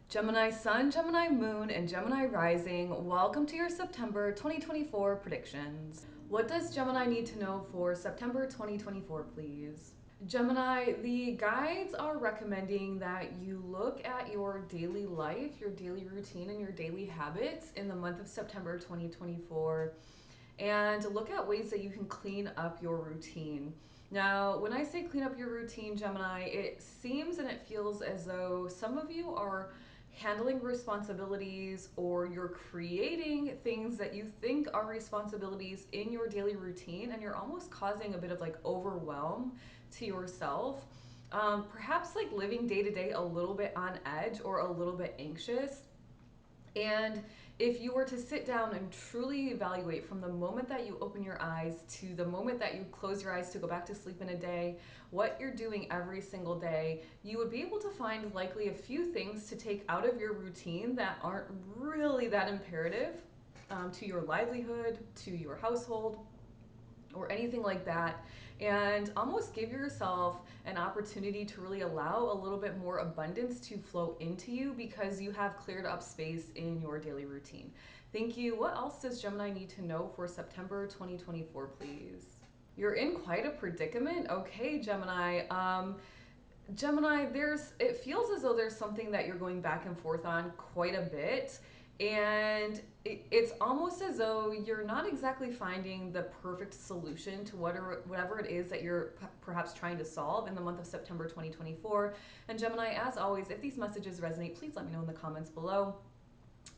Gemini Sun, Gemini Moon, and Gemini Rising, welcome to your September 2024 predictions. What does Gemini need to know for September 2024, please? Gemini, the guides are recommending that you look at your daily life, your daily routine, and your daily habits in the month of September 2024 and look at ways that you can clean up your routine. Now, when I say clean up your routine, Gemini, it seems and it feels as though some of you are handling responsibilities or you're creating things that you think are responsibilities in your daily routine and you're almost causing a bit of like overwhelm to yourself. Perhaps like living day to day a little bit on edge or a little bit anxious. And if you were to sit down and truly evaluate from the moment that you open your eyes to the moment that you close your eyes to go back to sleep in a day, what you're doing every single day, you would be able to find likely a few things to take out of your routine that aren't really that imperative to your livelihood, to your household, or anything like that, and almost give yourself an opportunity to really allow a little bit more abundance to flow into you because you have cleared up space in your daily routine. Thank you. What else does Gemini need to know for September 2024, please? You're in quite a predicament. Okay, Gemini. Gemini, it feels as though there's something that you're going back and forth on quite a bit. And it's almost as though you're not exactly finding the perfect solution to whatever it is that you're perhaps trying to solve in the month of September 2024. And Gemini, as always, if these messages resonate, please let me know in the comments below.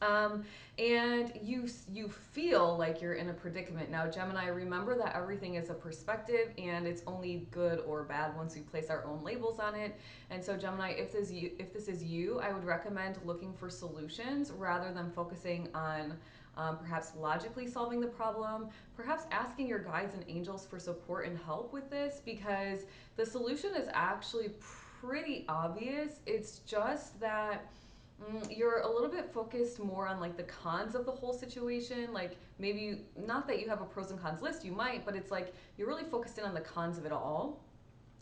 And you feel like you're in a predicament. Now, Gemini, remember that everything is a perspective and it's only good or bad once we place our own labels on it. And so, Gemini, if this is you, I would recommend looking for solutions rather than focusing on perhaps logically solving the problem, perhaps asking your guides and angels for support and help with this, because the solution is actually pretty obvious. It's just that you're a little bit focused more on like the cons of the whole situation. Like maybe not that you have a pros and cons list, you might, but it's like you're really focused in on the cons of it all.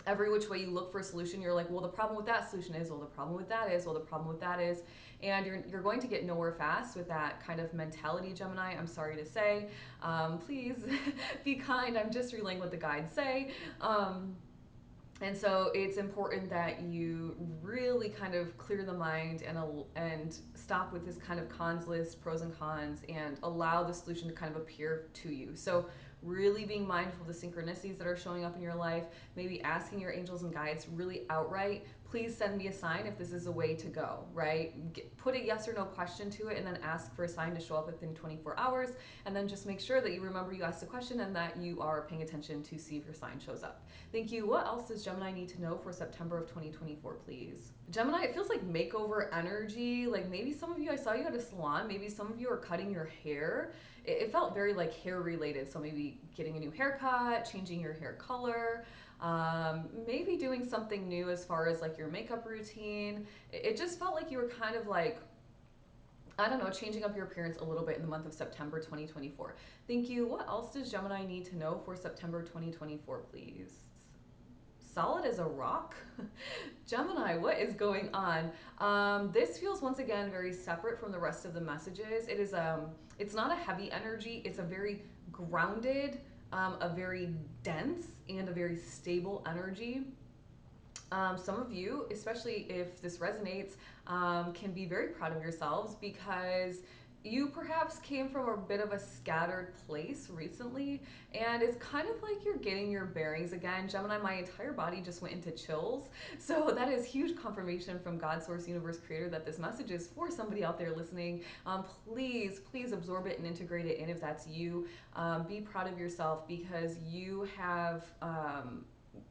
Every which way you look for a solution, you're like, well, the problem with that solution is, well, the problem with that is, well, the problem with that is, and you're going to get nowhere fast with that kind of mentality, Gemini. I'm sorry to say. Please be kind. I'm just relaying what the guides say. And so it's important that you really kind of clear the mind and stop with this kind of cons list, pros and cons, and allow the solution to kind of appear to you. So really being mindful of the synchronicities that are showing up in your life, maybe asking your angels and guides really outright, please send me a sign if this is a way to go, right? Put a yes or no question to it and then ask for a sign to show up within 24 hours. And then just make sure that you remember you asked the question and that you are paying attention to see if your sign shows up. Thank you. What else does Gemini need to know for September of 2024, please? Gemini, it feels like makeover energy. Like maybe some of you, I saw you at a salon. Maybe some of you are cutting your hair. It felt very like hair related. So maybe getting a new haircut, changing your hair color, maybe doing something new as far as like your makeup routine. It just felt like you were kind of like, I don't know, changing up your appearance a little bit in the month of September 2024. Thank you. What else does Gemini need to know for September 2024, please? Solid as a rock? Gemini, what is going on? This feels once again very separate from the rest of the messages. It's not a heavy energy. It's a very grounded, a very dense, and a very stable energy. Some of you, especially if this resonates, can be very proud of yourselves because you perhaps came from a bit of a scattered place recently, and it's kind of like you're getting your bearings again. Gemini, my entire body just went into chills. So that is huge confirmation from God, Source, Universe, Creator that this message is for somebody out there listening. Please absorb it and integrate it in if that's you. Be proud of yourself because you have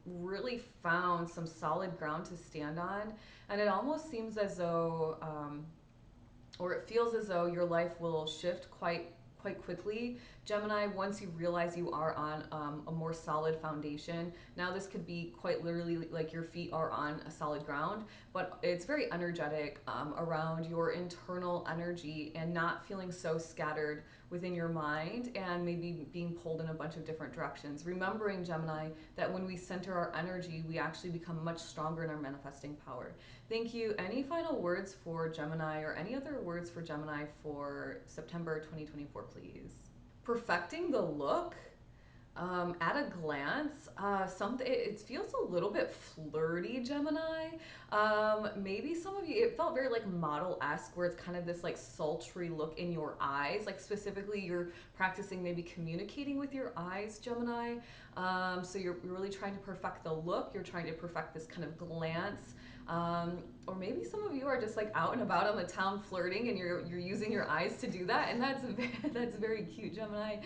really found some solid ground to stand on, and it almost seems as though or it feels as though your life will shift quite quite quickly. Gemini, once you realize you are on a more solid foundation, now this could be quite literally like your feet are on a solid ground, but it's very energetic around your internal energy and not feeling so scattered within your mind and maybe being pulled in a bunch of different directions. Remembering, Gemini, that when we center our energy, we actually become much stronger in our manifesting power. Thank you. Any final words for Gemini or any other words for Gemini for September 2024, please? Perfecting the look. At a glance, something it feels a little bit flirty, Gemini. Maybe some of you, it felt very like model-esque, where it's kind of this like sultry look in your eyes. Like specifically, you're practicing maybe communicating with your eyes, Gemini. So you're really trying to perfect the look. You're trying to perfect this kind of glance. Or maybe some of you are just like out and about on the town flirting, and you're using your eyes to do that, and that's very cute, Gemini.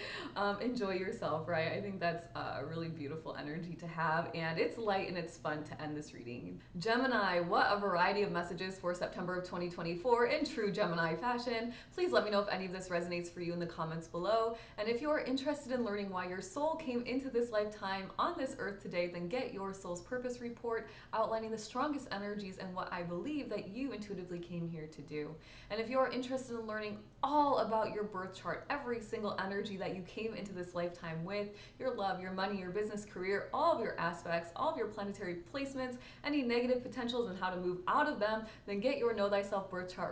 Enjoy yourself, right? I think that's a really beautiful energy to have, and it's light and it's fun to end this reading. Gemini, what a variety of messages for September of 2024 in true Gemini fashion. Please let me know if any of this resonates for you in the comments below, and if you are interested in learning why your soul came into this lifetime on this earth today, then get your soul's purpose report outlining the strongest energies and what I believe that you intuitively came here to do. And if you are interested in learning all about your birth chart, every single energy that you came into this lifetime with, your love, your money, your business, career, all of your aspects, all of your planetary placements, any negative potentials and how to move out of them, then get your Know Thyself birth chart